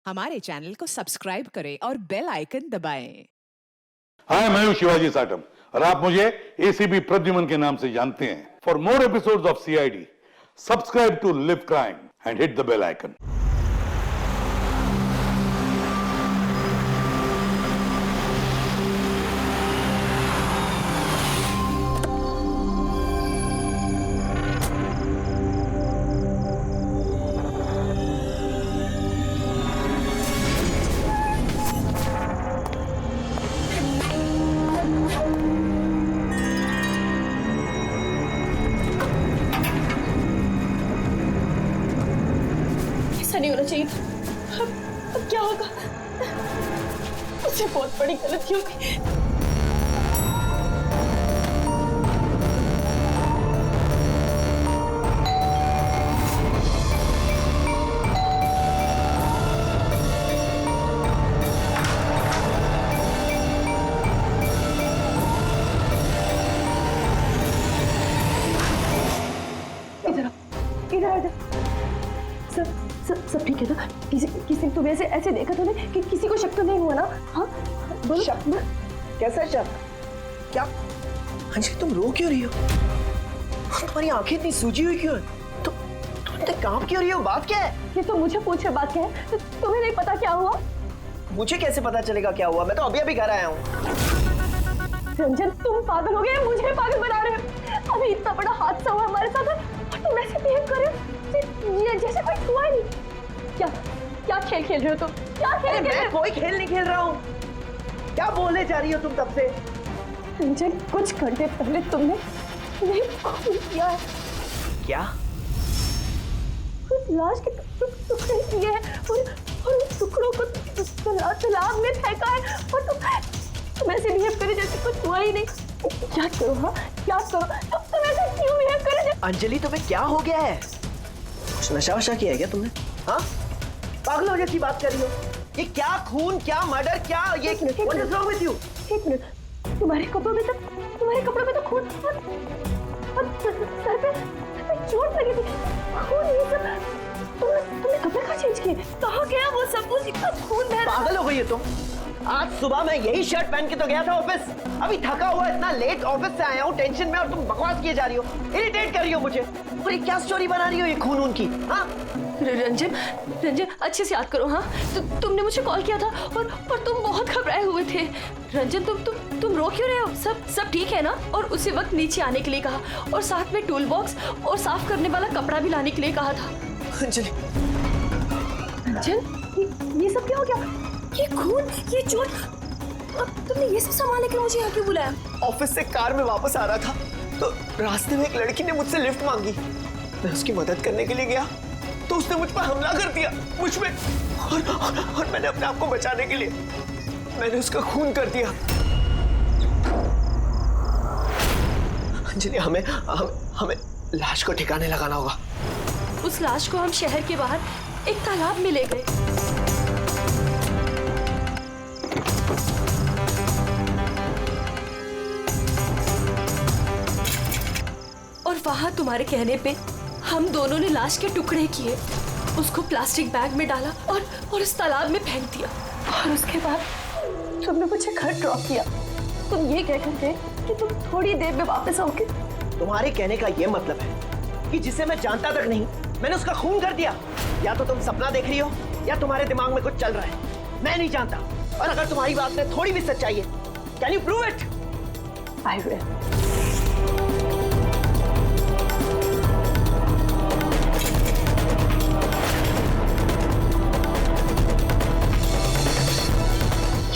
हमारे चैनल को सब्सक्राइब करें और बेल आइकन दबाएं। हाय, मैं हूं शिवाजी साटम और आप मुझे एसीपी प्रद्युमन के नाम से जानते हैं। For more episodes of CID, subscribe to Liv Crime and hit the bell icon. ऐसा नहीं होना चाहिए था। अब क्या होगा? मुझसे बहुत बड़ी गलती हो गई। इधर आ जा। सब ठीक है ना? किसी तुम्हें ऐसे देखा तो नहीं कि किसी को शक तो नहीं हुआ ना? हाँ बोलो। शक? कैसा शक? क्या अंजलि, तुम रो क्यों रही हो? तुम्हारी आंखें इतनी सूजी हुई क्यों है? तुम इतने कांप क्यों रही हो? बात क्या है? ये तो मुझे पूछे बात क्या है? तो तुम्हें नहीं पता क्या हुआ? मुझे कैसे पता चलेगा क्या हुआ? मैं तो अभी घर आया हूँ। रंजन, तुम पागल हो गए, मुझे पागल बना रहे हो। अभी इतना बड़ा हादसा हुआ हमारे साथ और तुम ऐसे बिहेव कर रहे हो जैसे कोई हुआ ही नहीं। क्या खेल खेल रहे हो तुम? क्या खेल खेल रहे हो? मैं कोई खेल नहीं खेल रहा हूँ। क्या बोलने जा रही हो तुम तब से? रंजन, कुछ घंटे पहले तुमने खून किया है। क्या? उस लाश के टुकड़े किए हैं और उस टुकड़ों को तालाब में फेंका है और तुम ऐसे बिहेव करे जैसे कुछ हुआ ही नहीं। क्या करो? हाँ क्या करो? तुम ऐसे क्यों बिहेव करे? अंजलि, तुम्हें क्या हो गया है? कुछ नशा वशा किया है क्या तुमने? हाँ, पागलों जैसी बात कर रही हो। ये क्या खून, क्या मर्डर, क्या ये? What is wrong with you? एक मिनट, तुम्हारे कपड़ों में तो खून और सर पे चोट लगी थी। खून ये सब तुमने कपड़े कहाँ चेंज किए? कहाँ गया वो सब कुछ? इतना खून बह रहा। पागल हो गई हो तुम? आज सुबह मैं यही शर्ट पहन के तो गया था ऑफिस। अभी थका हुआ इतना लेट ऑफिस से आया हूँ टेंशन में, और तुम बकवास किए जा रही हो, इरिटेट कर रही हो मुझे। और ये क्या स्टोरी बना रही हो ये खून की? हाँ रंजन अच्छे से याद करो। हाँ तुमने मुझे कॉल किया था और तुम बहुत घबराए हुए थे। रंजन तुम रो क्यों रहे हो? सब ठीक है ना? और उसी वक्त नीचे आने के लिए कहा और साथ में टूल बॉक्स और साफ करने वाला कपड़ा भी लाने के लिए कहा था। अंजलि, रंजन, ये सब क्या हो गया? ये खून, ये चोट, अब तुमने ये सब संभालने के लिए मुझे यहाँ क्यों बुलाया? ऑफिस से कार में वापस आ रहा था तो रास्ते में एक लड़की ने मुझसे लिफ्ट मांगी। मैं उसकी मदद करने के लिए गया तो उसने मुझ पर हमला कर दिया, मुझ पे। और मैंने अपने आप को बचाने के लिए मैंने उसका खून कर दिया। अंजलि, हमें लाश को ठिकाने लगाना होगा। उस लाश को हम शहर के बाहर एक तालाब में ले गए। और वहां तुम्हारे कहने पे हम दोनों ने लाश के टुकड़े किए, उसको प्लास्टिक बैग में डाला और उस तालाब में फेंक दिया। और उसके बाद तुमने मुझे घर ड्रॉप किया। तुम ये कह कर गए कि तुम थोड़ी देर में वापस आओगे। तुम्हारे कहने का ये मतलब है कि जिसे मैं जानता तक नहीं मैंने उसका खून कर दिया? या तो तुम सपना देख रही हो या तुम्हारे दिमाग में कुछ चल रहा है। मैं नहीं जानता। और अगर तुम्हारी बात में थोड़ी भी सच्चाई है, can you prove it? I will.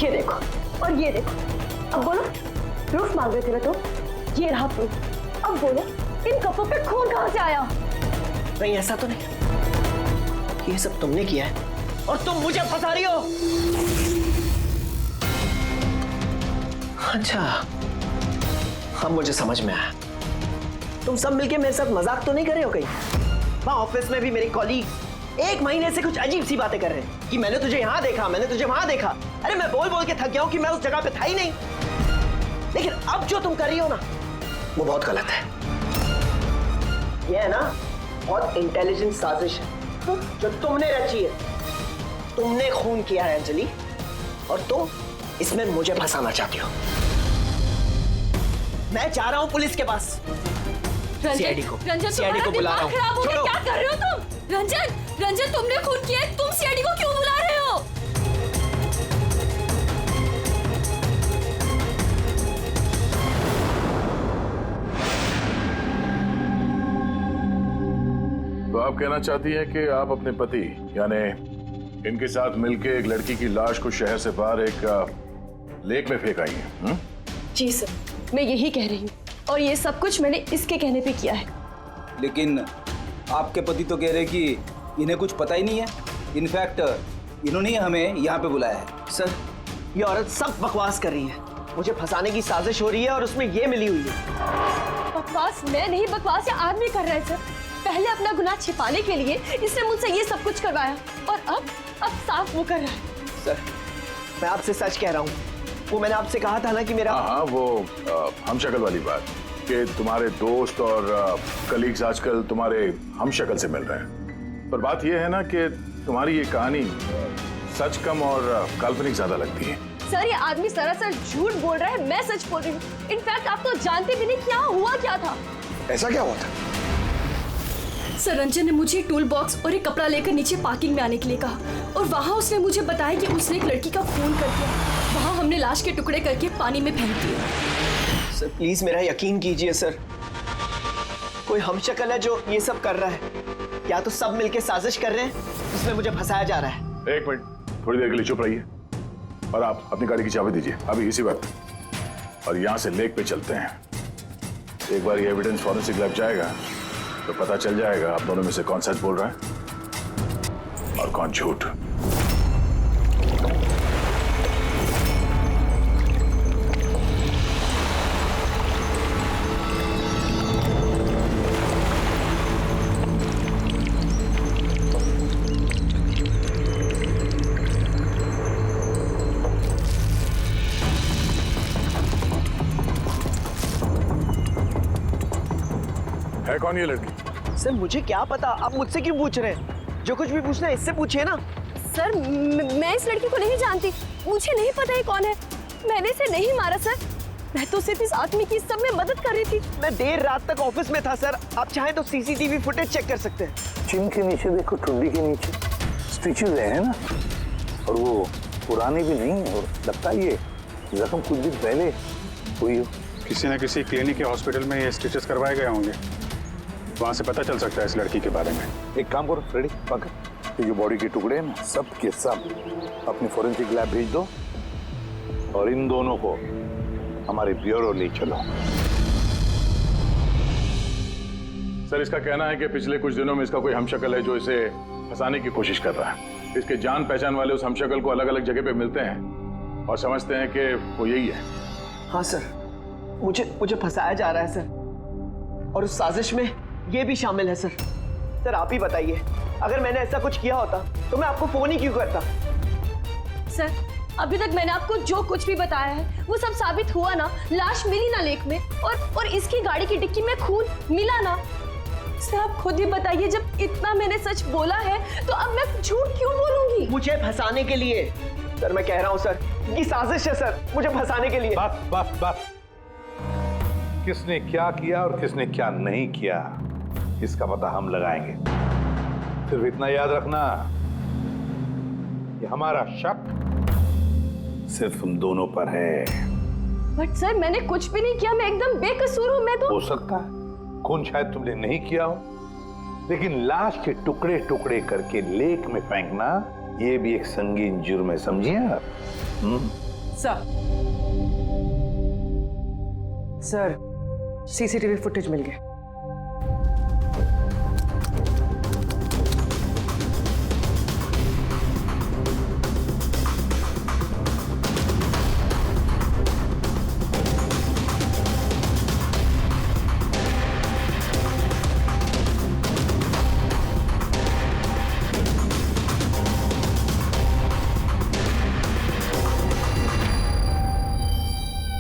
ये देखो और ये देखो। अब बोलो, प्रूफ मांग रहे थे ना तुम? ये रहा प्रूफ। अब बोलो, इन कपड़ों पे खून कहाँ से आया? नहीं, ऐसा तो नहीं। ये सब तुमने किया है और तुम मुझे फंसा रही हो। अच्छा, अब मुझे समझ में आया। तुम सब मिलके मेरे साथ मजाक तो नहीं कर रहे हो कहीं? वहां ऑफिस में भी मेरे कॉलीग 1 महीने से कुछ अजीब सी बातें कर रहे हैं कि मैंने तुझे यहाँ देखा, मैंने तुझे वहां देखा। अरे मैं बोल बोल के थक गया हूं कि मैं उस जगह पे था ही नहीं। लेकिन अब जो तुम कर रही हो ना, वो बहुत गलत है। ये है ना बहुत इंटेलिजेंट साजिश है जो तुमने रची है। तुमने खून किया है अंजलि, और तुम इसमें मुझे फंसाना चाहती हो। मैं जा रहा हूं पुलिस के पास। सीआईडी को बुला रहा हूं। खराब हो गया, क्या कर रहे हो तुम? रंजन तुमने खून किया है, तुम सीआईडी को क्यों बुला रहे हो? तो आप कहना चाहती हैं कि आप अपने पति यानी इनके साथ मिलकर एक लड़की की लाश को शहर से बाहर एक लेक में फेंक आई हैं? जी सर, मैं यही कह रही हूँ, और ये सब कुछ मैंने इसके कहने पे किया है। लेकिन आपके पति तो कह रहे कि इन्हें कुछ पता ही नहीं है। इनफैक्ट इन्होंने ही हमें यहाँ पे बुलाया है। सर, ये औरत सब बकवास कर रही है। मुझे फंसाने की साजिश हो रही है और उसमें ये मिली हुई है। बकवास मैं नहीं, बकवास ये आदमी कर रहा है सर। पहले अपना गुनाह छिपाने के लिए इसने मुझसे ये सब कुछ करवाया, और अब साफ वो कर रहा है। सर, मैं आपसे सच कह रहा हूँ। वो मैंने आपसे कहा था ना कि मेरा हाँ, वो हम शक्ल वाली बात कि तुम्हारे दोस्त और कलीग्स आजकल तुम्हारे हम शक्ल से मिल रहे हैं। पर बात यह है ना कि तुम्हारी ये कहानी सच कम और काल्पनिक ज्यादा लगती है। सर, ये आदमी सरासर झूठ बोल रहा है, मैं सच बोल रही हूँ। इनफैक्ट आप तो जानते भी नहीं क्या हुआ क्या था। ऐसा क्या हुआ था? सर, रंजन ने मुझे टूल बॉक्स और एक कपड़ा लेकर नीचे पार्किंग में आने के लिए कहा, और वहाँ उसने मुझे बताया कि उसने एक लड़की का खून कर दिया। वहाँ हमने लाश के टुकड़े करके पानी में फेंक दिए। सर, प्लीज मेरा यकीन कीजिए सर। कोई हमशक्ल है जो ये सब कर रहा है, या तो सब मिलके साजिश कर रहे हैं जिसमें मुझे फंसाया जा रहा है। एक मिनट, थोड़ी देर के लिए चुप रहिए और आप अपनी गाड़ी की चाबी दीजिए अभी इसी वक्त, और यहाँ से लेक पे चलते हैं। एक बार ये एविडेंस फॉरेंसिक लैब जाएगा तो पता चल जाएगा आप दोनों में से कौन सच बोल रहा है और कौन झूठ। है कौन ये लड़की? सर, मुझे क्या पता, आप मुझसे क्यों पूछ रहे हैं? जो कुछ भी पूछना है इससे पूछिए ना। सर, मैं इस लड़की को नहीं जानती, मुझे नहीं पता ये कौन है। मैंने इसे नहीं मारा सर, मैं तो सिर्फ इस आदमी की सब में मदद कर रही थी। मैं देर रात तक ऑफिस में था सर। आप चाहें तो सीसीटीवी फुटेज चेक कर सकते हैं। चिन के नीचे देखो, टुंडी के नीचे स्टिचेस है ना, और वो पुराने भी नहीं है, और लगता है ये जख्म कुछ दिन पहले हुई हो। किसी न किसी क्लिनिक या हॉस्पिटल में ये स्टिचेस करवाए गए होंगे, वहां से पता चल सकता है इस लड़की के बारे में। एक काम करो फ्रेडी, पकड़ ये जो बॉडी के टुकड़े हैं ना, सब के सब अपनी फोरेंसिक लैब भेज दो, और इन दोनों को हमारे ब्यूरो ले चलो। सर, इसका कहना है कि पिछले कुछ दिनों में इसका कोई हमशक्ल है जो इसे फंसाने की कोशिश कर रहा है। इसके जान पहचान वाले उस हमशक्ल को अलग अलग जगह पे मिलते हैं और समझते हैं कि वो यही है। हाँ सर, मुझे फंसाया जा रहा है सर, और उस साजिश में ये भी शामिल है सर। सर, आप ही बताइए, अगर मैंने ऐसा कुछ किया होता तो मैं आपको फोन ही क्यों करता? सर, अभी तक मैंने आपको जो कुछ भी बताया है वो सब साबित हुआ ना। लाश मिली ना लेक में, और इसकी गाड़ी की डिक्की में खून मिला ना। सर, आप खुद ही बताइए, जब इतना मैंने सच बोला है तो अब मैं झूठ क्यों बोलूंगी? मुझे फंसाने के लिए। सर, मैं कह रहा हूँ सर, ये साजिश है सर, मुझे फंसाने के लिए। बस किसने क्या किया और किसने क्या नहीं किया, इसका पता हम लगाएंगे। सिर्फ इतना याद रखना कि हमारा शक सिर्फ तुम दोनों पर है। बट सर, मैंने कुछ भी नहीं किया, मैं एकदम बेकसूर हूँ। मैं तो हो सकता है खून शायद तुमने नहीं किया हो, लेकिन लाश के टुकड़े टुकड़े करके लेक में फेंकना ये भी एक संगीन जुर्म है, समझिए आप? सर, सीसीटीवी फुटेज मिल गया।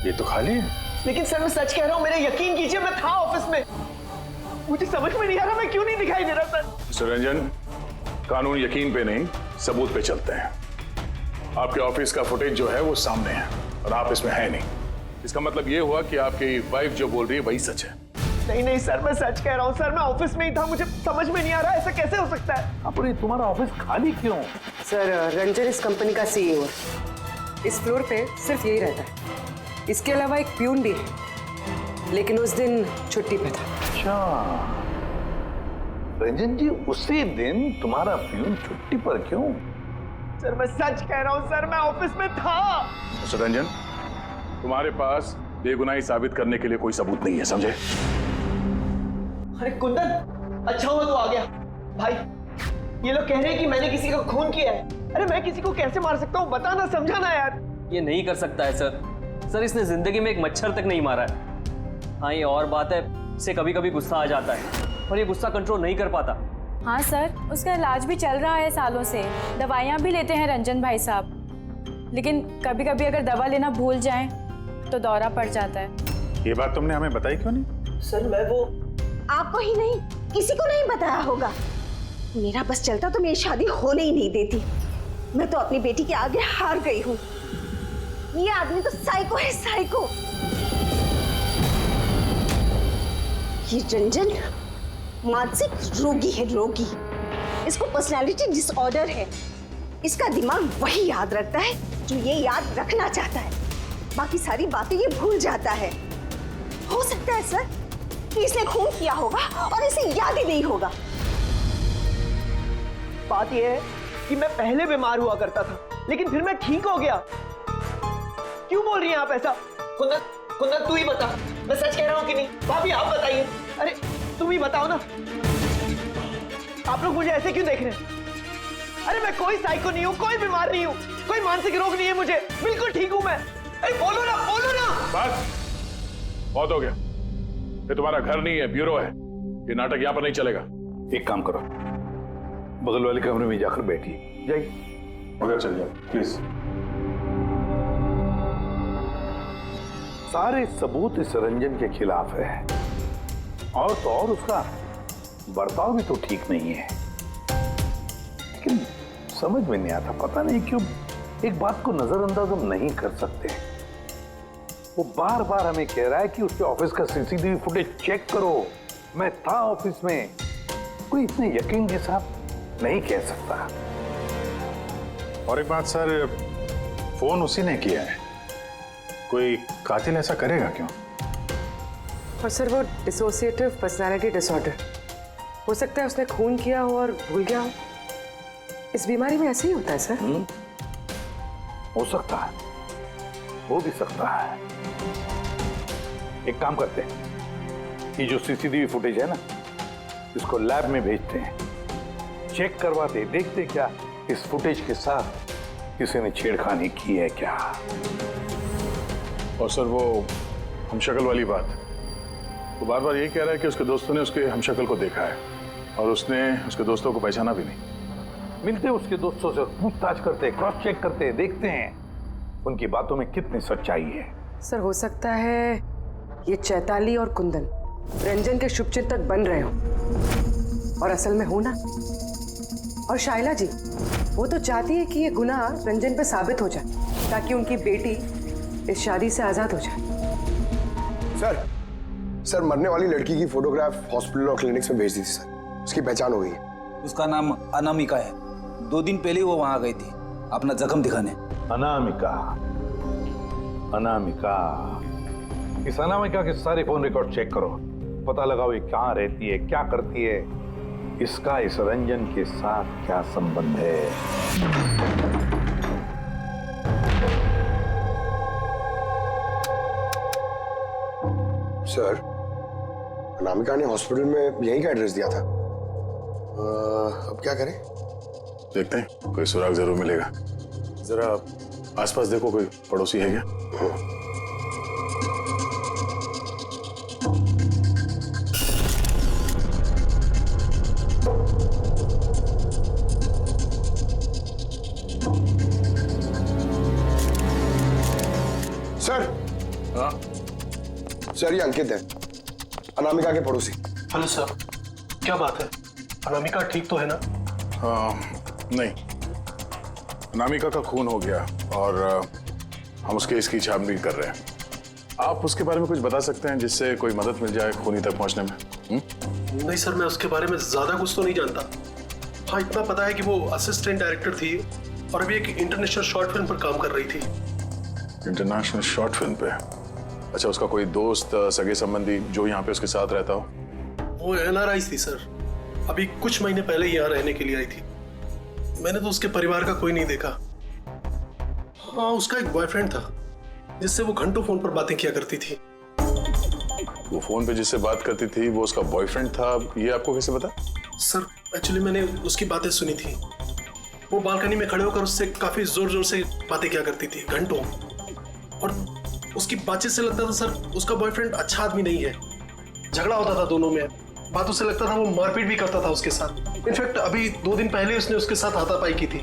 ये तो खाली है। लेकिन सर, मैं सच कह रहा हूँ, मेरा यकीन कीजिए, मैं था ऑफिस में। मुझे समझ में नहीं आ रहा मैं क्यों नहीं दिखाई दे रहा सर। मिस्टर रंजन, कानून यकीन पे नहीं सबूत पे चलते हैं। आपके ऑफिस का फुटेज जो है वो सामने है और आप इसमें है नहीं। इसका मतलब ये हुआ कि आपकी वाइफ जो बोल रही है वही सच है। नहीं नहीं सर, मैं सच कह रहा हूँ सर, मैं ऑफिस में ही था, मुझे समझ में नहीं आ रहा ऐसा कैसे हो सकता है। अब ये तुम्हारा ऑफिस खाली क्यों? सर रंजन इस कंपनी का सीईओ है। इस फ्लोर पे सिर्फ यही रहता है। इसके अलावा एक प्यून भी है, लेकिन उस दिन छुट्टी पे था। अच्छा रंजन जी, उसी दिन तुम्हारा प्यून छुट्टी पर क्यों? सर मैं सच कह रहा हूँ सर, मैं ऑफिस में था। मिस्टर रंजन, तुम्हारे पास बेगुनाही साबित करने के लिए कोई सबूत नहीं है, समझे? अरे कुंदन, अच्छा हुआ तू आ गया। भाई ये लोग कह रहे हैं कि मैंने किसी को खून किया है। अरे मैं किसी को कैसे मार सकता हूँ, बताना, समझाना यार। ये नहीं कर सकता है सर। इसने जिंदगी में एक मच्छर तक नहीं मारा है। हाँ ये और बात है, इसे कभी कभी गुस्सा आ जाता है और ये गुस्सा कंट्रोल नहीं कर पाता। हाँ सर, उसका इलाज भी चल रहा है सालों से, दवाइयाँ भी लेते हैं रंजन भाई साहब, लेकिन कभी कभी अगर दवा लेना भूल जाएं तो दौरा पड़ जाता है। ये बात तुमने हमें बताई क्यों नहीं? सर मैं वो आपको ही नहीं, किसी को नहीं बताया होगा। मेरा बस चलता तो मेरी शादी होने ही नहीं देती। मैं तो अपनी बेटी के आगे हार गई हूँ। ये आदमी तो साइको है, साइको। ये रंजन मानसिक रोगी है, रोगी। इसको पर्सनालिटी डिसऑर्डर है। इसका दिमाग वही याद रखता है जो ये याद रखना चाहता है, बाकी सारी बातें ये भूल जाता है। हो सकता है सर कि इसने खून किया होगा और इसे याद ही नहीं होगा। बात यह है कि मैं पहले बीमार हुआ करता था, लेकिन फिर मैं ठीक हो गया। क्यों बोल रही हैं आप ऐसा? कुंदन, कुंदन तू ही बता, मैं सच कह रहा हूँ कि नहीं? भाभी आप बताइए। अरे तुम ही बताओ ना, आप लोग मुझे ऐसे क्यों देख रहे हैं? अरे मैं कोई साइको नहीं हूँ, कोई बीमार नहीं हूँ, कोई मानसिक रोग नहीं है मुझे, बिल्कुल ठीक हूँ मैं। अरे बोलो ना, बोलो ना। बस बहुत हो गया। ये तुम्हारा घर नहीं है, ब्यूरो है। ये नाटक यहाँ पर नहीं चलेगा। एक काम करो, बगल वाले कमरे में जाकर बैठिए। जाइए, मगर चल जाओ प्लीज। सारे सबूत इस रंजन के खिलाफ है, और तो और उसका बर्ताव भी तो ठीक नहीं है। लेकिन समझ में नहीं आता, पता नहीं क्यों एक बात को नजरअंदाज हम नहीं कर सकते। वो बार बार हमें कह रहा है कि उसके ऑफिस का सीसीटीवी फुटेज चेक करो, मैं था ऑफिस में। कोई इतने यकीन के साथ नहीं कह सकता। और एक बात सर, फोन उसी ने किया है। कोई कातिल ऐसा करेगा क्यों? और सर वो डिसोसिएटिव पर्सनालिटी डिसऑर्डर, हो सकता है उसने खून किया हो और भूल गया हो। इस बीमारी में ऐसे ही होता है सर। हो सकता है, हो भी सकता है। एक काम करते हैं, ये जो सीसीटीवी फुटेज है ना, इसको लैब में भेजते हैं, चेक करवाते, देखते क्या इस फुटेज के साथ किसी ने छेड़खानी की है क्या। और सर वो हमशक्ल वाली बात, वो बार बार यही कह रहा है कि उसके दोस्तों ने उसके हमशक्ल को देखा है और उसने उसके दोस्तों को पहचाना भी नहीं। मिलते उसके दोस्तों से, पूछताछ करते, क्रॉस चेक करते, देखते हैं उनकी बातों में कितनी सच्चाई है। सर हो सकता है ये चैताली और कुंदन रंजन के शुभचिंतक बन रहे हो, और असल में हो ना। और शाइला जी, वो तो चाहती है कि ये गुनाह रंजन पे साबित हो जाए, ताकि उनकी बेटी इस शादी से आजाद हो जाए। सर मरने वाली लड़की की फोटोग्राफ हॉस्पिटल और क्लिनिक्स में भेज दी थी सर, उसकी पहचान हो गई है। उसका नाम अनामिका है। 2 दिन पहले वो वहां गई थी अपना जख्म दिखाने। अनामिका, अनामिका, इस अनामिका के सारे फोन रिकॉर्ड चेक करो, पता लगाओ ये कहाँ रहती है, क्या करती है, इसका इस रंजन के साथ क्या संबंध है। सर अनामिका ने हॉस्पिटल में यही का एड्रेस दिया था। अब क्या करें? देखते हैं, कोई सुराग जरूर मिलेगा। जरा आसपास देखो, कोई पड़ोसी है क्या? सर। हाँ सर, ये अंकित है, अनामिका के पड़ोसी। हेलो सर, क्या बात है? अनामिका ठीक तो है ना? नहीं, अनामिका का खून हो गया और हम उस केस की छानबीन कर रहे हैं। आप उसके बारे में कुछ बता सकते हैं जिससे कोई मदद मिल जाए खूनी तक पहुंचने में? नहीं सर, मैं उसके बारे में ज्यादा कुछ तो नहीं जानता। हाँ, इतना पता है कि वो असिस्टेंट डायरेक्टर थी और अभी एक इंटरनेशनल शॉर्ट फिल्म पर काम कर रही थी। इंटरनेशनल शॉर्ट फिल्म पे? अच्छा, उसका कोई दोस्त सगे संबंधी जो यहाँ पे उसके साथ रहता हो? वो NRI थी सर, अभी कुछ महीने पहले ही यहाँ रहने के लिए आई थी। मैंने तो उसके परिवार का कोई नहीं देखा। हाँ, उसका एक बॉयफ्रेंड था जिससे वो घंटों फोन पर बातें किया करती थी। वो फोन पे जिससे बात करती थी वो उसका बॉयफ्रेंड था, ये आपको कैसे पता? सर एक्चुअली मैंने उसकी बातें सुनी थी। वो बालकनी में खड़े होकर उससे काफी जोर जोर से बातें किया करती थी घंटों, और उसकी बातचीत से लगता था सर उसका बॉयफ्रेंड अच्छा आदमी नहीं है। झगड़ा होता था दोनों में, बातों से लगता था वो मारपीट भी करता था उसके साथ। इनफैक्ट अभी 2 दिन पहले उसने उसके साथ हाथापाई की थी।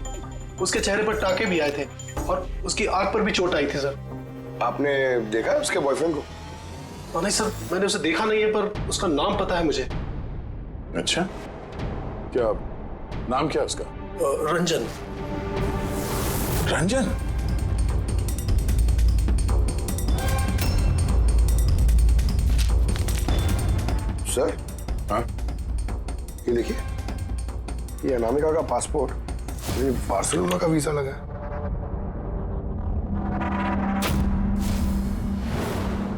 उसके चेहरे पर टाके भी आए थे और उसकी आंख पर भी चोट आई थी। सर आपने देखा है उसके बॉयफ्रेंड को? नहीं सर, मैंने उसे देखा नहीं है, पर उसका नाम पता है मुझे। अच्छा, क्या नाम क्या है उसका? रंजन। रंजन? सर, हाँ? ये देखिए, ये अनामिका का पासपोर्ट, ये बार्सिलोना का वीजा लगा है।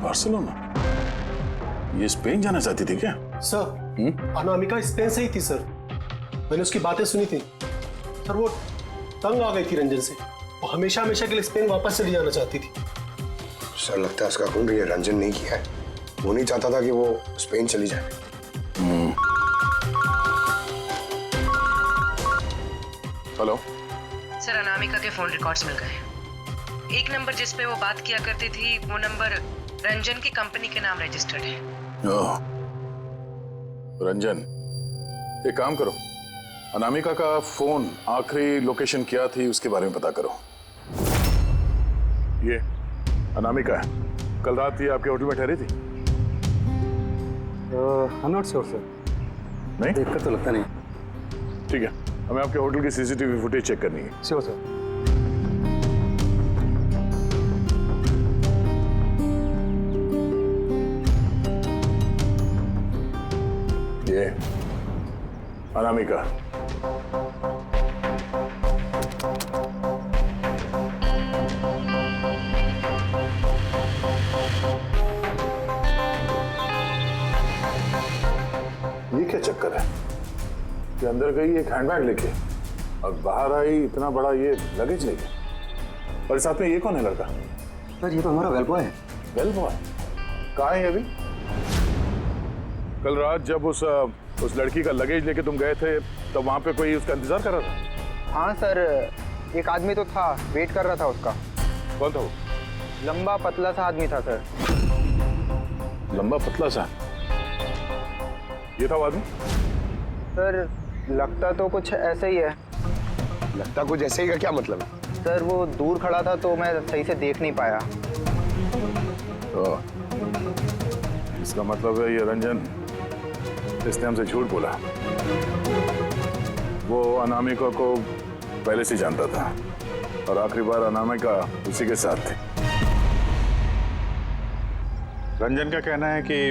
बार्सिलोना? ये स्पेन जाना चाहती थी क्या? सर, अनामिका स्पेन से ही थी सर। मैंने उसकी बातें सुनी थी सर। वो तंग आ गई थी रंजन से। वो हमेशा हमेशा के लिए स्पेन वापस चली जाना चाहती थी। सर, लगता है उसका खून ये रंजन नहीं किया है। वो नहीं चाहता था कि वो स्पेन चली जाए। हेलो सर, अनामिका के फोन रिकॉर्ड्स मिल गए। एक नंबर जिस पे वो बात किया करती थी वो नंबर रंजन की कंपनी के नाम रजिस्टर्ड है। रंजन, एक काम करो, अनामिका का फोन आखिरी लोकेशन क्या थी उसके बारे में पता करो। ये अनामिका है, कल रात ये आपके होटल में ठहरी थी? I am not sure sir. नहीं, देखकर तो लगता नहीं। ठीक है, हमें आपके होटल की सीसीटीवी फुटेज चेक करनी है। Sure sir. ये अनामिका। ये क्या चक्कर है कि अंदर गई एक हैंडबैग लेके और बाहर आई इतना बड़ा ये लगेज लेके, और साथ में ये कौन है लड़का? सर, ये तो हमारा वेल बॉय है। Well boy? कहाँ है ये अभी? कल रात जब उस लड़की का लगेज लेके तुम गए थे तो वहां पे कोई उसका इंतजार कर रहा था? हाँ सर, एक आदमी तो था, वेट कर रहा था उसका। कौन था वो? लंबा पतला सा आदमी था सर। लंबा पतला सा? ये था वो आदमी? सर, लगता तो कुछ ऐसा ही है। लगता कुछ ऐसे ही का क्या मतलब है? सर, वो दूर खड़ा था तो मैं सही से देख नहीं पाया। तो इसका मतलब है ये रंजन, इसने हमसे झूठ बोला। वो अनामिका को पहले से जानता था और आखिरी बार अनामिका उसी के साथ थी। रंजन का कहना है कि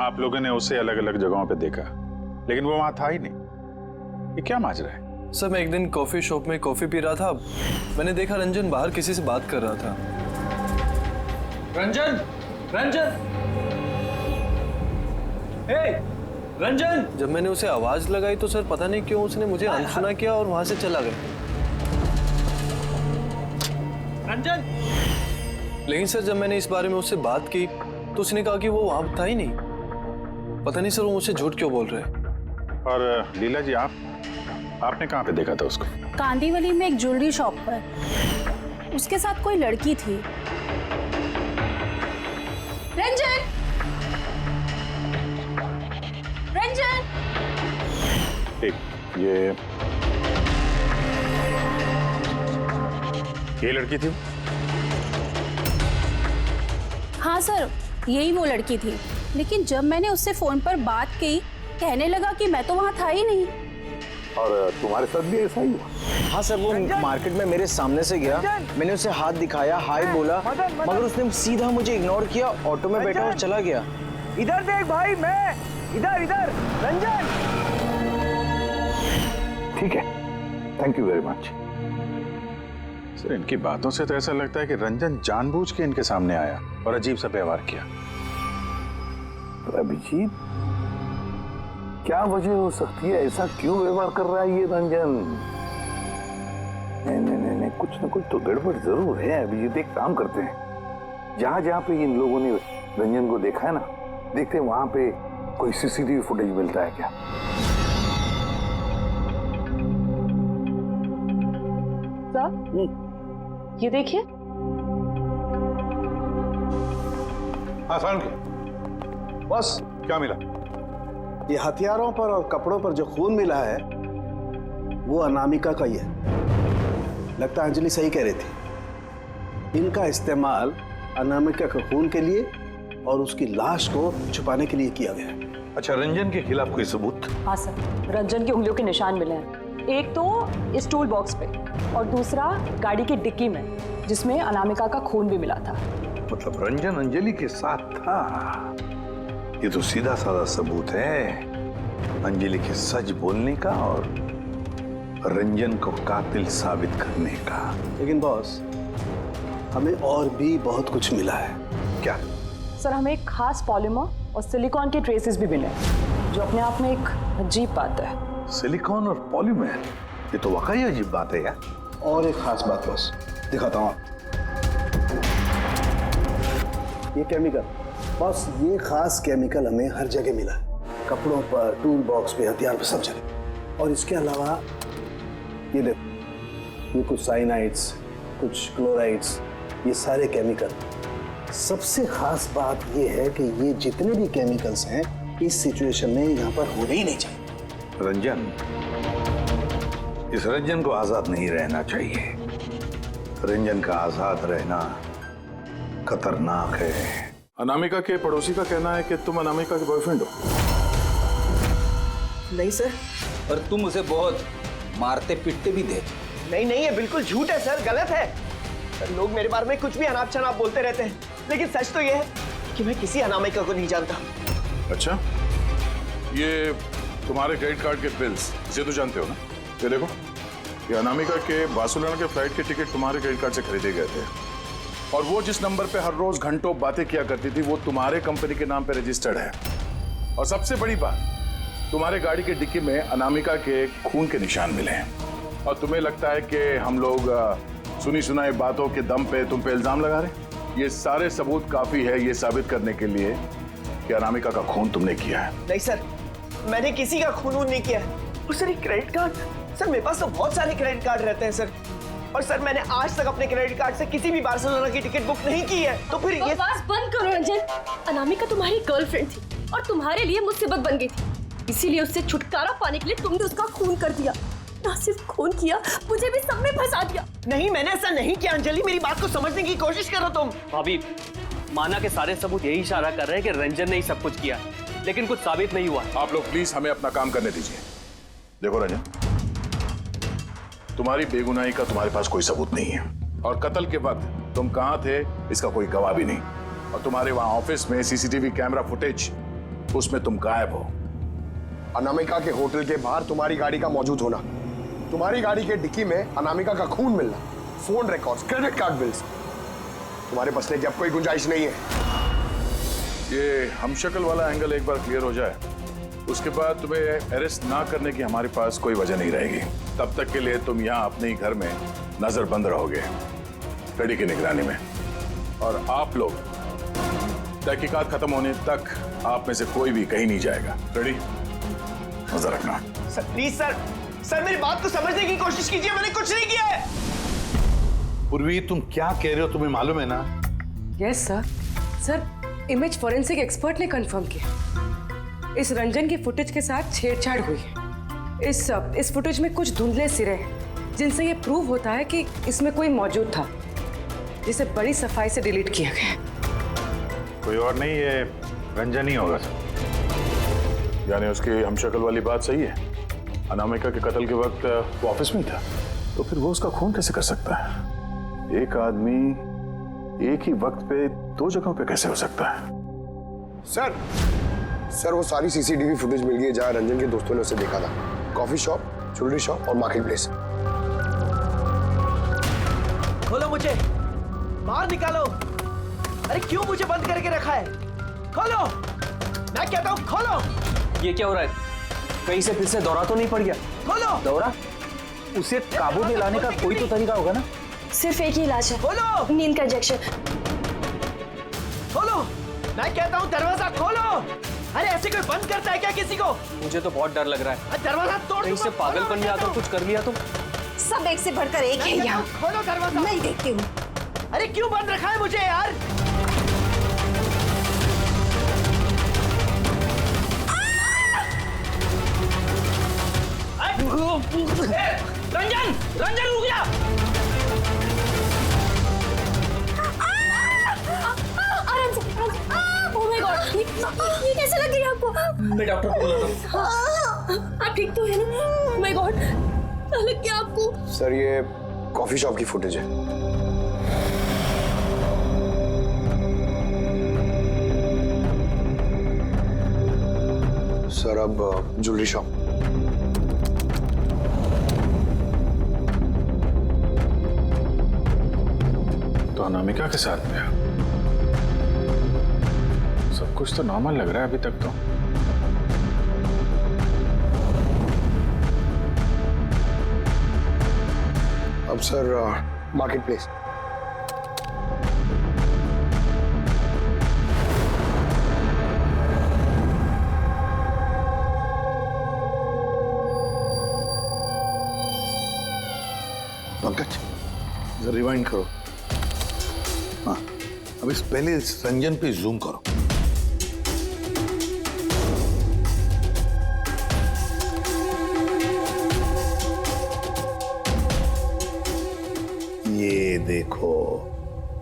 आप लोगों ने उसे अलग अलग जगहों पे देखा, लेकिन वो वहां था ही नहीं। ये क्या माजरा है? सर, मैं एक दिन कॉफी शॉप में कॉफी पी रहा था, मैंने देखा रंजन बाहर किसी से बात कर रहा था। रंजन! रंजन! हे! रंजन! जब मैंने उसे आवाज लगाई तो सर पता नहीं क्यों उसने मुझे अनसुना किया और वहां से चला गया। रंजन! लेकिन सर जब मैंने इस बारे में उससे बात की तो उसने कहा कि वो वहां था ही नहीं। पता नहीं सर वो मुझसे झूठ क्यों बोल रहे हैं। और लीला जी, आपने कहाँ पे देखा था उसको? कांदीवली में एक ज्वेलरी शॉप पर उसके साथ कोई लड़की थी। रंजन! रंजन! एक ये लड़की थी? हाँ सर, यही वो लड़की थी, लेकिन जब मैंने उससे फोन पर बात की कहने लगा कि मैं तो वहां था ही नहीं। और तुम्हारे साथ भी ऐसा ही हुआ? हाँ सर, वो मार्केट में मेरे सामने से गया, मैंने उसे हाथ दिखाया, हाय बोला, मगर उसने सीधा मुझे इग्नोर किया, ऑटो में बैठा और चला गया। इधर देख भाई, मैं इधर इधर। रंजन, ठीक है, thank you very much. Sir इनकी बातों से तो ऐसा लगता है कि रंजन जानबूझ के इनके सामने आया और अजीब सा व्यवहार किया। तो अभिजीत, क्या वजह हो सकती है? ऐसा क्यों व्यवहार कर रहा है ये रंजन? नहीं, कुछ ना कुछ तो गड़बड़ जरूर है। अभिजीत, एक काम करते हैं, जहां जहां पे इन लोगों ने रंजन को देखा है ना, देखते हैं वहां पे कोई सीसीटीवी फुटेज मिलता है क्या। ये देखिए। हाँ सारुण, बस क्या मिला? ये हथियारों पर और कपड़ों पर जो खून मिला है वो अनामिका का ही है। लगता है अंजलि सही कह रही थी, इनका इस्तेमाल अनामिका के खून के लिए और उसकी लाश को छुपाने के लिए किया गया है। अच्छा, रंजन के खिलाफ कोई सबूत? हाँ सर, रंजन की उंगलियों के निशान मिले हैं। एक तो इस टूल बॉक्स पे और दूसरा गाड़ी की डिक्की में, जिसमें अनामिका का खून भी मिला था। मतलब रंजन अंजलि के साथ था। ये तो सीधा साधा सबूत है अंजलि के सच बोलने का और रंजन को कातिल साबित करने का। लेकिन बॉस, हमें और भी बहुत कुछ मिला है। क्या? सर, हमें एक खास पॉलीमर और सिलिकॉन के ट्रेसेस भी मिले, जो अपने आप में एक अजीब बात है। सिलिकॉन और पॉलीमर, ये तो वाकई अजीब बात है यार। और एक खास बात बॉस, दिखाता हूँ। ये केमिकल बॉस, ये खास केमिकल हमें हर जगह मिला है, कपड़ों पर, टूल बॉक्स पे, हथियार पे, सब जगह। और इसके अलावा ये देखो, ये कुछ साइनाइड्स, कुछ क्लोराइड्स, ये सारे केमिकल। सबसे खास बात ये है कि ये जितने भी केमिकल्स हैं इस सिचुएशन में यहाँ पर होने ही नहीं चाहिए। रंजन, इस रंजन को आजाद नहीं रहना चाहिए। रंजन का आजाद रहना खतरनाक है। अनामिका के पड़ोसी का कहना है कि तुम अनामिका के बॉयफ्रेंड हो। नहीं सर। और तुम उसे बहुत मारते पीटते भी थे। नहीं, ये बिल्कुल झूठ है सर, गलत है सर। लोग मेरे बारे में कुछ भी अनाप शनाप बोलते रहते हैं, लेकिन सच तो ये है कि मैं किसी अनामिका को नहीं जानता। अच्छा, ये तुम्हारे क्रेडिट कार्ड के बिल्स, इसे तो जानते हो ना? ये देखो, ये अनामिका के बार्सिलोना के फ्लाइट के टिकट तुम्हारे क्रेडिट कार्ड से खरीदे गए थे, और वो जिस नंबर पे हर रोज घंटों बातें किया करती थी वो तुम्हारे कंपनी के नाम पे रजिस्टर्ड है। और सबसे बड़ी बात, तुम्हारे गाड़ी के डिक्की में अनामिका के खून के निशान मिले हैं। और तुम्हें लगता है कि हम लोग सुनी सुनाई बातों के दम पे तुम पे इल्जाम लगा रहे? ये सारे सबूत काफी है ये साबित करने के लिए कि अनामिका का खून तुमने किया है। नहीं सर, मैंने किसी का खून नहीं किया है। और सर, क्रेडिट कार्ड, सर मेरे पास तो बहुत सारे क्रेडिट कार्ड रहते हैं सर। और सर, मैंने आज तक अपने क्रेडिट कार्ड से किसी भी बार्सिलोना की टिकट बुक नहीं की है। तो फिर ये बकवास बंद करो रंजन। अनामिका तुम्हारी गर्लफ्रेंड थी और तुम्हारे लिए मुसीबत बन गई थी, इसीलिए उससे छुटकारा पाने के लिए तुमने उसका खून कर दिया। ना सिर्फ खून किया, मुझे भी सब में फंसा दिया। नहीं, मैंने ऐसा नहीं किया। अंजलि, मेरी बात को समझने की कोशिश करो तुम। भाभी, माना के सारे सबूत यही इशारा कर रहे हैं कि रंजन ने ही सब कुछ किया, लेकिन कुछ साबित नहीं हुआ। आप लोग प्लीज हमें अपना काम करने दीजिए। देखो रंजन, तुम्हारी बेगुनाही का तुम्हारे पास कोई सबूत नहीं है, और कत्ल के वक्त तुम कहां थे इसका कोई गवाह भी नहीं। और तुम्हारे वहां ऑफिस में सीसीटीवी कैमरा फुटेज, उसमें तुम गायब हो। अनामिका के होटल के बाहर तुम्हारी गाड़ी का मौजूद होना, तुम्हारी गाड़ी के डिक्की में अनामिका का खून मिलना, phone records, credit card bills, तुम्हारे बचने की अब कोई गुंजाइश नहीं है। ये हमशक्ल वाला एंगल एक बार क्लियर हो जाए, उसके बाद तुम्हें अरेस्ट ना करने की हमारे पास कोई वजह नहीं रहेगी। तब तक के लिए तुम यहाँ अपने ही घर में नजरबंद रहोगे, कड़ी की निगरानी में। और आप लोग तहकीकात खत्म होने तक आप में से कोई भी कहीं नहीं जाएगा। रेडी? नजर रखना। सर प्लीज सर मेरी बात को समझने की कोशिश कीजिए, मैंने कुछ नहीं किया है। पूर्वी, तुम क्या कह रहे हो, तुम्हें मालूम है ना? Yes sir. Sir, image forensic expert ने कंफर्म किया, इस रंजन की फुटेज के साथ छेड़छाड़ हुई है। इस फुटेज में कुछ धुंधले सिरे हैं, जिनसे ये प्रूव होता है कि इसमें कोई मौजूद था, जिसे बड़ी सफाई से डिलीट किया गया। कोई और नहीं, ये रंजन ही होगा सर। यानी उसकी हमशक्ल वाली बात सही है, अनामिका के कत्ल के वक्त वो ऑफिस में था। तो फिर वो उसका खून कैसे कर सकता है? एक आदमी एक ही वक्त पे दो जगहों पे कैसे हो सकता है? सर वो सारी सीसीटीवी फुटेज मिल गई है जहां रंजन के दोस्तों ने उसे देखा था। कॉफी शॉप, ज्वेलरी शॉप और मार्केट प्लेस। खोलो मुझे, बाहर निकालो। अरे क्यों मुझे बंद करके रखा है? खोलो, मैं कहता हूँ खोलो। ये क्या हो रहा है? कहीं से फिर से दौरा तो नहीं पड़ गया? खोलो। दौरा? उसे काबू में लाने का कोई तो तरीका होगा ना? सिर्फ एक ही इलाज है, खोलो। नींद का इंजेक्शन। खोलो, मैं कहता हूँ दरवाजा खोलो। अरे ऐसे कोई बंद करता है क्या किसी को? मुझे तो बहुत डर लग रहा है। दरवाजा तोड़। कहीं से पागलपन में आकर कुछ कर लिया तो? सब एक से बढ़कर एक है यहाँ। खोलो दरवाजा। मैं देखती हूँ। अरे क्यों बंद रखा है मुझे यार? रंजन, रंजन रुक जा। आराम से। ओह माय गॉड, ये कैसे लग रही है आपको? मैं डॉक्टर को बुलाता हूँ। आप ठीक तो है ना? ओह माय गॉड, क्या लग गया आपको? सर ये कॉफी शॉप की फुटेज है। सर अब ज्वेलरी शॉप। तो अनामिका के साथ में सब कुछ तो नॉर्मल लग रहा है अभी तक तो। अब सर मार्केट प्लेस। पंकज जरा रिवाइंड करो। हाँ, अब इस पहले इस रंजन पे जूम करो। ये देखो,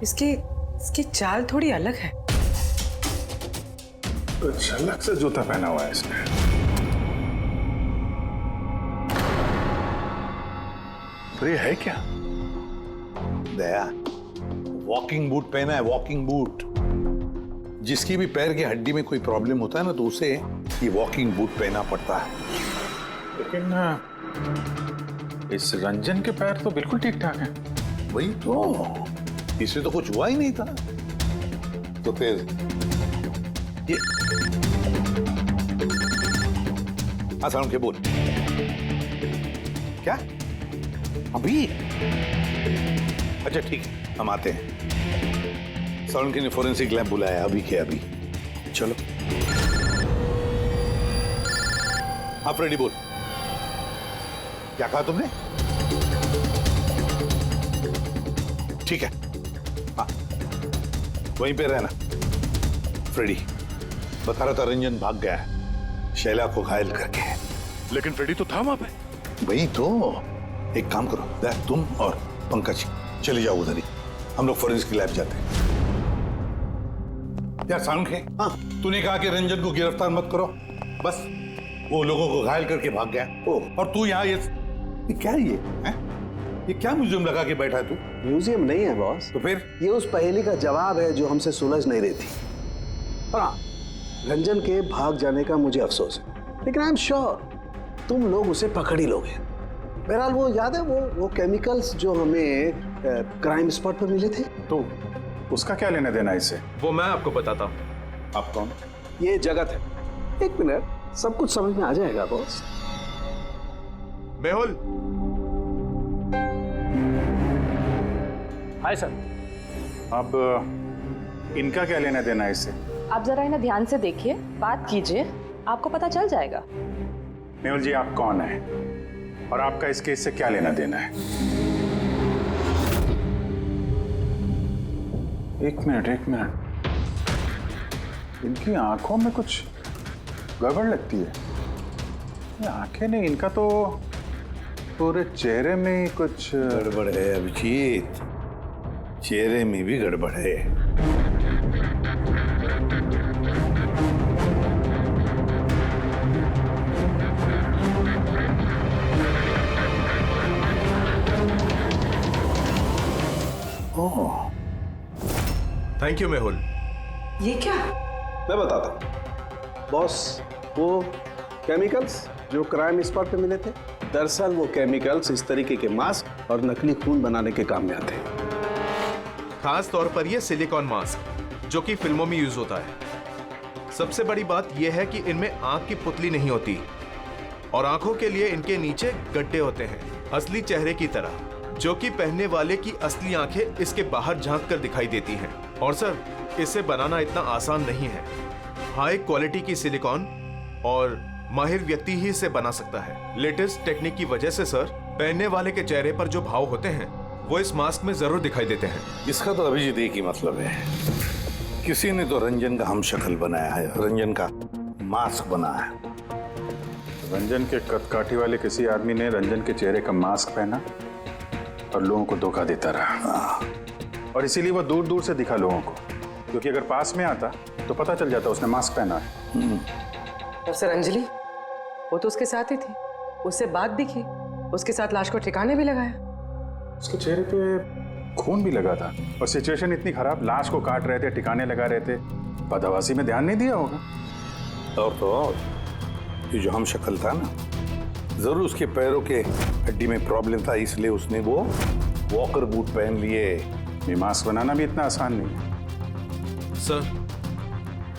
इसकी चाल थोड़ी अलग है। तो झलक से जूता पहना हुआ है इसने। तो ये है क्या? दया, वॉकिंग बूट पहना है, वॉकिंग बूट। जिसकी भी पैर की हड्डी में कोई प्रॉब्लम होता है ना तो उसे ये वॉकिंग बूट पहना पड़ता है। लेकिन इस रंजन के पैर तो बिल्कुल ठीक ठाक हैं। वही तो, इससे तो कुछ हुआ ही नहीं था। तो फिर ये आसान के बोल क्या अभी? अच्छा ठीक है, हम आते हैं। साउंड के ने फोरेंसिक लैब बुलाया अभी के अभी। चलो हाँ फ्रेडी बोल, क्या कहा तुमने? ठीक है, हाँ वहीं पे रहना। फ्रेडी बता रहा था रंजन भाग गया है शैला को घायल करके। लेकिन फ्रेडी तो था वहां पे। वही तो, एक काम करो, तुम और पंकज चले जाओ उधर ही, हम लोग फोरेंसिक लैब जाते हैं। यार साउंड है, हाँ तूने कहा कि रंजन को गिरफ्तार मत करो, बस वो लोगों को घायल करके भाग गया। और तू यहाँ ये क्या है ये क्या म्यूजियम लगा के बैठा है तू? म्यूजियम नहीं है बॉस। तो फिर? ये उस पहेली का जवाब है जो हमसे सुलझ नहीं रही थी। और हाँ, रंजन के भाग जाने का मुझे अफसोस है, लेकिन आई एम श्योर तुम लोग उसे पकड़ ही लोगे। बहरहाल वो याद है वो केमिकल्स जो हमें क्राइम स्पॉट पर मिले थे? तो उसका क्या लेना देना इसे? वो मैं आपको बताता हूँ। आप कौन? ये जगत है। एक मिनट, सब कुछ समझ में आ जाएगा बॉस। मेहुल। Hi sir. अब इनका क्या लेना देना है इससे? आप जरा इन्हें ध्यान से देखिए, बात कीजिए, आपको पता चल जाएगा। मेहुल जी आप कौन है और आपका इस केस से क्या लेना देना है? एक मिनट, इनकी आंखों में कुछ गड़बड़ लगती है। ये आंखें नहीं, इनका तो पूरे चेहरे में कुछ गड़बड़ है अभिजीत, चेहरे में भी गड़बड़ है। Thank you Mehul. ये क्या? मैं बताता हूँ बॉस, वो केमिकल्स जो क्राइम स्पॉट पे मिले थे, दरअसल वो केमिकल्स इस तरीके के मास्क और नकली खून बनाने के काम में आते हैं। खास तौर पर यह सिलिकॉन मास्क जो कि फिल्मों में यूज होता है। सबसे बड़ी बात यह है कि इनमें आंख की पुतली नहीं होती और आंखों के लिए इनके नीचे गड्ढे होते हैं, असली चेहरे की तरह, जो कि पहनने वाले की असली आंखें इसके बाहर झांक कर दिखाई देती हैं। और सर, इसे बनाना इतना आसान नहीं है। हाई क्वालिटी की सिलिकॉन और माहिर व्यक्ति ही इसे बना सकता है। लेटेस्ट टेक्निक की वजह से सर, पहनने वाले के चेहरे पर जो भाव होते हैं वो इस मास्क में जरूर दिखाई देते हैं। इसका तो अभिजीत एक ही मतलब है, किसी ने तो रंजन का हम शक्ल बनाया है, रंजन का मास्क बनाया है। रंजन के कदकाठी वाले किसी आदमी ने रंजन के चेहरे का मास्क पहना और लोगों को धोखा देता रहा, और इसीलिए वो दूर दूर से दिखा लोगों को, क्योंकि अगर पास में आता तो पता चल जाता उसने मास्क पहना है। और सर अंजलि, वो तो उसके साथ ही थी, उससे बात भी की, उसके साथ लाश को ठिकाने भी लगाया। उसके चेहरे पे खून भी लगा था और सिचुएशन इतनी खराब, लाश को काट रहे थे, ठिकाने लगा रहे थे, बदहवासी में ध्यान नहीं दिया होगा। और तो और ये जो हम शक्ल था ना, जरूर उसके पैरों के हड्डी में प्रॉब्लम था, इसलिए उसने वो वॉकर बूट पहन लिए। ये मास्क बनाना भी इतना आसान नहीं है सर।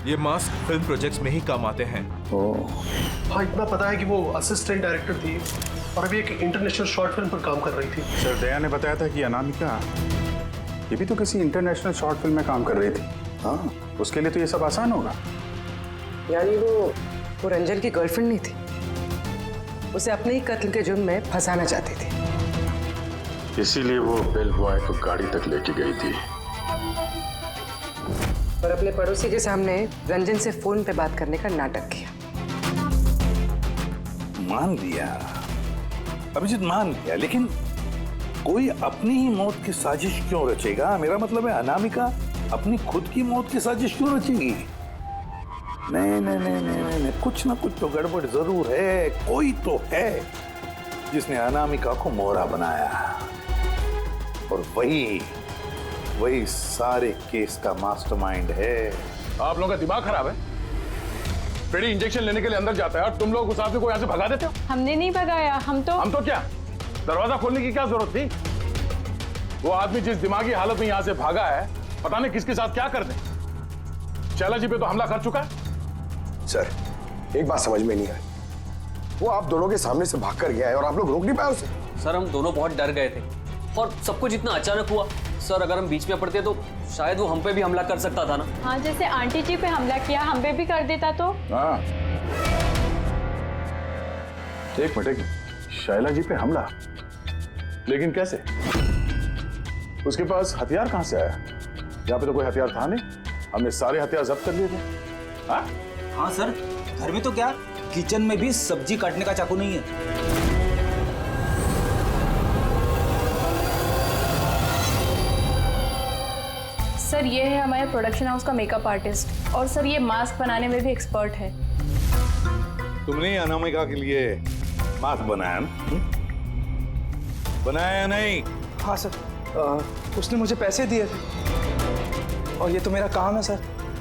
ये मास्क फिल्म प्रोजेक्ट्स में ही काम आते हैं। हाँ, इतना पता है कि वो असिस्टेंट डायरेक्टर थी और अभी एक इंटरनेशनल शॉर्ट फिल्म पर काम कर रही थी। सर, दया ने बताया था कि अनामिका ये भी तो किसी इंटरनेशनल शॉर्ट फिल्म में काम कर रही थी। हाँ, उसके लिए तो ये सब आसान होगा। यानी वो रंजन की गर्लफ्रेंड नहीं थी, उसे अपने ही कत्ल के जुर्म में फंसाना चाहती थी, इसीलिए वो बेल बॉय को गाड़ी तक लेके गई थी और अपने पड़ोसी के सामने रंजन से फोन पे बात करने का नाटक किया। मान लिया अभिजीत, मान लिया, लेकिन कोई अपनी ही मौत की साजिश क्यों रचेगा? मेरा मतलब है अनामिका अपनी खुद की मौत की साजिश क्यों रचेगी? नहीं नहीं नहीं नहीं नहीं, कुछ ना कुछ तो गड़बड़ जरूर है। कोई तो है जिसने अनामिका को मोहरा बनाया, और वही सारे केस का मास्टरमाइंड है। आप लोगों का दिमाग खराब है। फ्रेडी इंजेक्शन लेने के लिए अंदर जाता है और तुम लोग उस आदमी को यहाँ से भगा देते हो। हमने नहीं भगाया, हम तो क्या दरवाजा खोलने की क्या जरूरत थी? वो आदमी जिस दिमागी हालत में यहाँ से भागा है, पता नहीं किसके साथ क्या कर दे। शैला जी पे तो हमला कर चुका है। सर, एक बात समझ में नहीं आई, वो आप दोनों के सामने से भाग कर गया है और आप लोग रोक नहीं पाए उसे। सर, हम दोनों बहुत डर गए थे और सब कुछ इतना अचानक हुआ। सर, अगर हम बीच में पड़ते तो शायद वो हम पे भी हमला कर सकता था ना। हाँ, जैसे आंटी जी पे हमला किया, हम पे भी कर देता तो। हाँ, एक मिनट, शैला जी पे हमला, लेकिन कैसे? उसके पास हथियार कहां से आया? यहाँ पे तो कोई हथियार था नहीं, हमने सारे हथियार जब्त कर लिए थे। हाँ? हाँ सर, घर में तो क्या, किचन में भी सब्जी काटने का चाकू नहीं है। सर, ये है हमारे प्रोडक्शन हाउस का मेकअप आर्टिस्ट, और सर ये मास्क बनाने में भी एक्सपर्ट है। तुमने अनामिका के लिए मास्क बनाया ना? बनाया नहीं? हाँ सर, उसने मुझे पैसे दिए थे और ये तो मेरा काम है सर।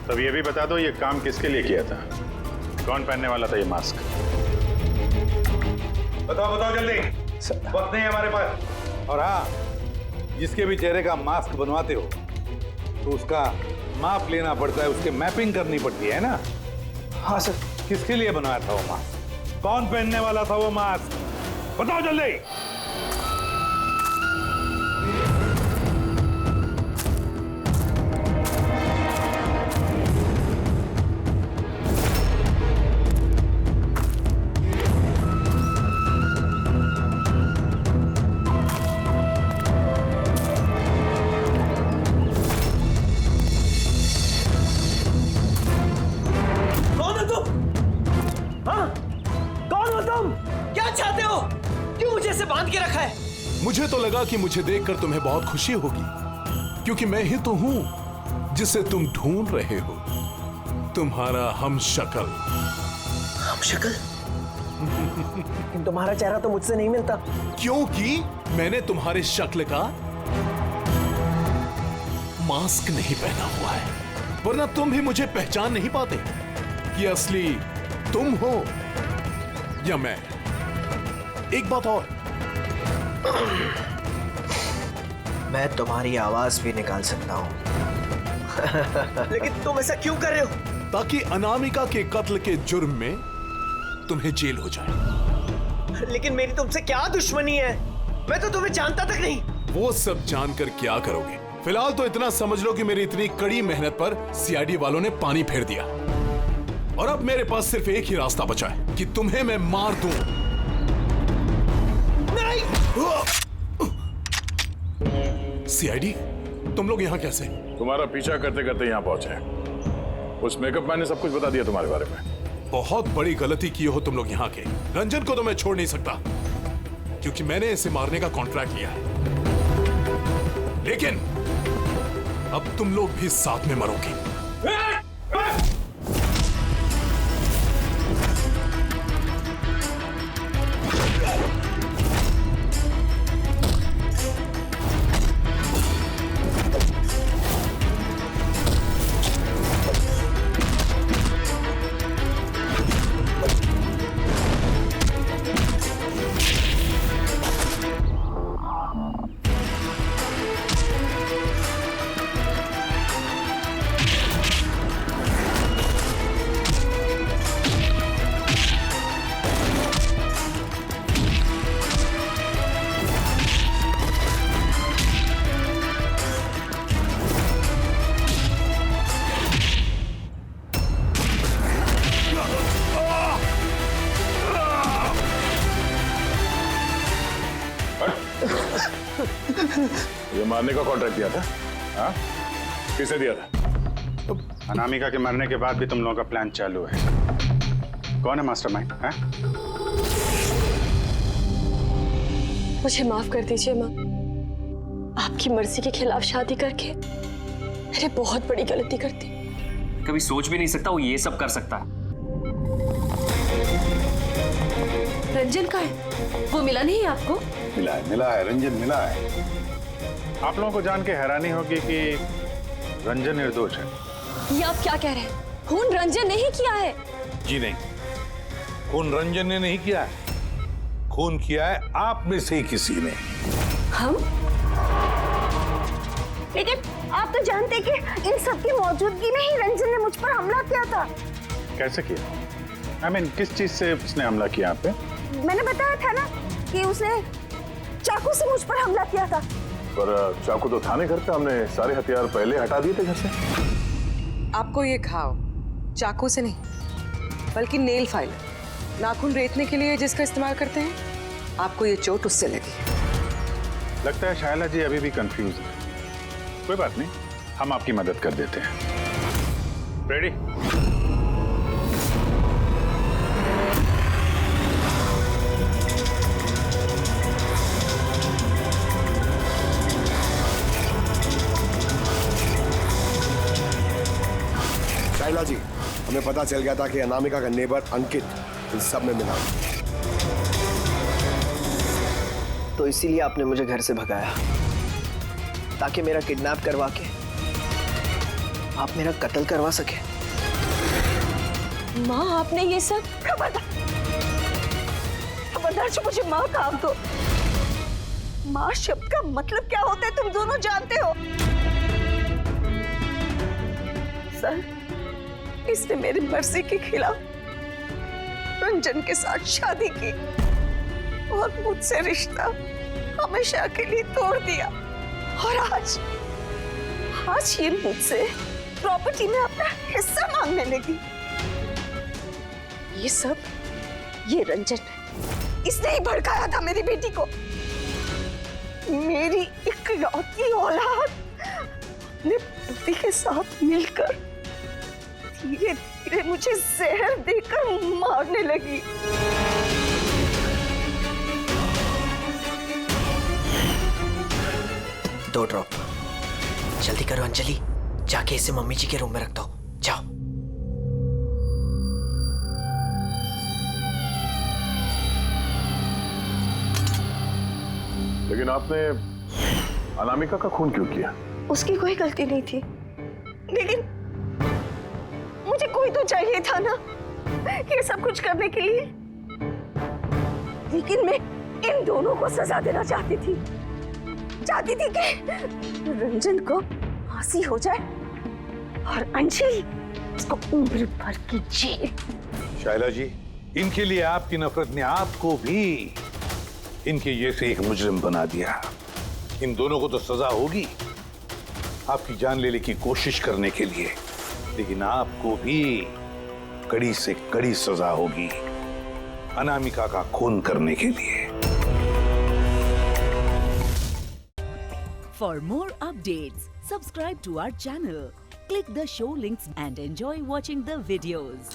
तब ये भी बता दो, ये काम किसके लिए किया था? कौन पहनने वाला था ये मास्क? बताओ बताओ जल्दी, वक्त नहीं है हमारे पास। और हाँ, जिसके भी चेहरे का मास्क बनवाते हो तो उसका माप लेना पड़ता है, उसके मैपिंग करनी पड़ती है ना? हाँ सर। किसके लिए बनाया था वो मास्क? कौन पहनने वाला था वो मास्क? बताओ जल्दी। मुझे तो लगा कि मुझे देखकर तुम्हें बहुत खुशी होगी, क्योंकि मैं ही तो हूं जिसे तुम ढूंढ रहे हो, तुम्हारा हमशक्ल। हमशक्ल? तुम्हारा चेहरा तो मुझसे नहीं मिलता। क्योंकि मैंने तुम्हारे शक्ल का मास्क नहीं पहना हुआ है, वरना तुम भी मुझे पहचान नहीं पाते कि असली तुम हो या मैं। एक बात और, मैं तुम्हारी आवाज भी निकाल सकता हूं। लेकिन तुम ऐसा क्यों कर रहे हो? ताकि अनामिका के कत्ल के जुर्म में तुम्हें जेल हो जाए। लेकिन मेरी तुमसे क्या दुश्मनी है? मैं तो तुम्हें जानता तक नहीं। वो सब जानकर क्या करोगे? फिलहाल तो इतना समझ लो कि मेरी इतनी कड़ी मेहनत पर सीआईडी वालों ने पानी फेर दिया, और अब मेरे पास सिर्फ एक ही रास्ता बचा है कि तुम्हें मैं मार दूं। नहीं! सीआईडी, तुम लोग यहाँ कैसे? तुम्हारा पीछा करते करते यहाँ पहुंचे। उस मेकअप मैन ने सब कुछ बता दिया तुम्हारे बारे में। बहुत बड़ी गलती की हो तुम लोग यहाँ के। रंजन को तो मैं छोड़ नहीं सकता, क्योंकि मैंने इसे मारने का कॉन्ट्रैक्ट लिया है। लेकिन अब तुम लोग भी साथ में मरोगे। ये मारने का कॉन्ट्रैक्ट दिया था? हाँ? किसे दिया था? अनामिका के मरने के बाद भी तुम लोगों का प्लान चालू है। कौन है मास्टरमाइंड? मुझे माफ कर दीजिए माँ। आपकी मर्जी के खिलाफ शादी करके मैंने बहुत बड़ी गलती कर दी। कभी सोच भी नहीं सकता वो ये सब कर सकता है। रंजन का है? वो मिला नहीं आपको? मिला है, रंजन मिला है। आप लोगों को जान के हैरानी होगी कि रंजन निर्दोष है। ये आप क्या कह रहे हैं? खून रंजन ने ही किया है? जी नहीं, खून रंजन ने नहीं किया है, खून किया है आप में से ही किसी ने। हम? लेकिन आप तो जानते कि इन सब की मौजूदगी में ही रंजन ने मुझ पर हमला किया था। कैसे किया? I mean, किस चीज से उसने हमला किया आप पे? मैंने बताया था ना कि उसने चाकू से मुझ पर हमला किया था। पर चाकू तो था नहीं घर पे, हमने सारे हथियार पहले हटा दिए थे घर से। आपको ये घाव चाकू से नहीं बल्कि नेल फाइलर, नाखून रेतने के लिए जिसका इस्तेमाल करते हैं, आपको ये चोट उससे लगी। लगता है शायला जी अभी भी कंफ्यूज है। कोई बात नहीं, हम आपकी मदद कर देते हैं। रेडी? शाइला जी, हमें पता चल गया था कि अनामिका का नेबर अंकित इन सब में मिला, तो इसीलिए आपने मुझे घर से भगाया ताकि मेरा किडनैप करवा के आप मेरा कत्ल करवा सके। माँ, आपने ये सब? खबरदार जो मुझे माँ काम दो। माँ शब्द का मतलब क्या होता है तुम दोनों जानते हो। सर, इसने मेरी मर्जी के खिलाफ रंजन के साथ शादी की और मुझसे रिश्ता हमेशा के लिए तोड़ दिया, और आज ये मुझसे प्रॉपर्टी में अपना हिस्सा मांगने लगी। ये रंजन है, इसने ही भड़काया था मेरी बेटी को। मेरी इकलौती औलाद अपने पति के साथ मिलकर धीरे धीरे मुझे जहर देकर मारने लगी। दो ड्रॉप जल्दी करो अंजलि, जाके इसे मम्मी जी के रूम में रख दो। जाओ। लेकिन आपने अनामिका का खून क्यों किया? उसकी कोई गलती नहीं थी, लेकिन मुझे कोई तो चाहिए था ना ये सब कुछ करने के लिए। लेकिन मैं इन दोनों को सजा देना चाहती थी कि रंजन को फांसी हो जाए और अंजलि उसको उम्र भर की जेल। शायला जी, इनके लिए आपकी नफरत ने आपको भी इनके जैसे एक मुजरिम बना दिया। इन दोनों को तो सजा होगी आपकी जान लेने की कोशिश करने के लिए, लेकिन आपको भी कड़ी से कड़ी सजा होगी अनामिका का खून करने के लिए। For more updates, subscribe to our channel, click the show links and enjoy watching the videos.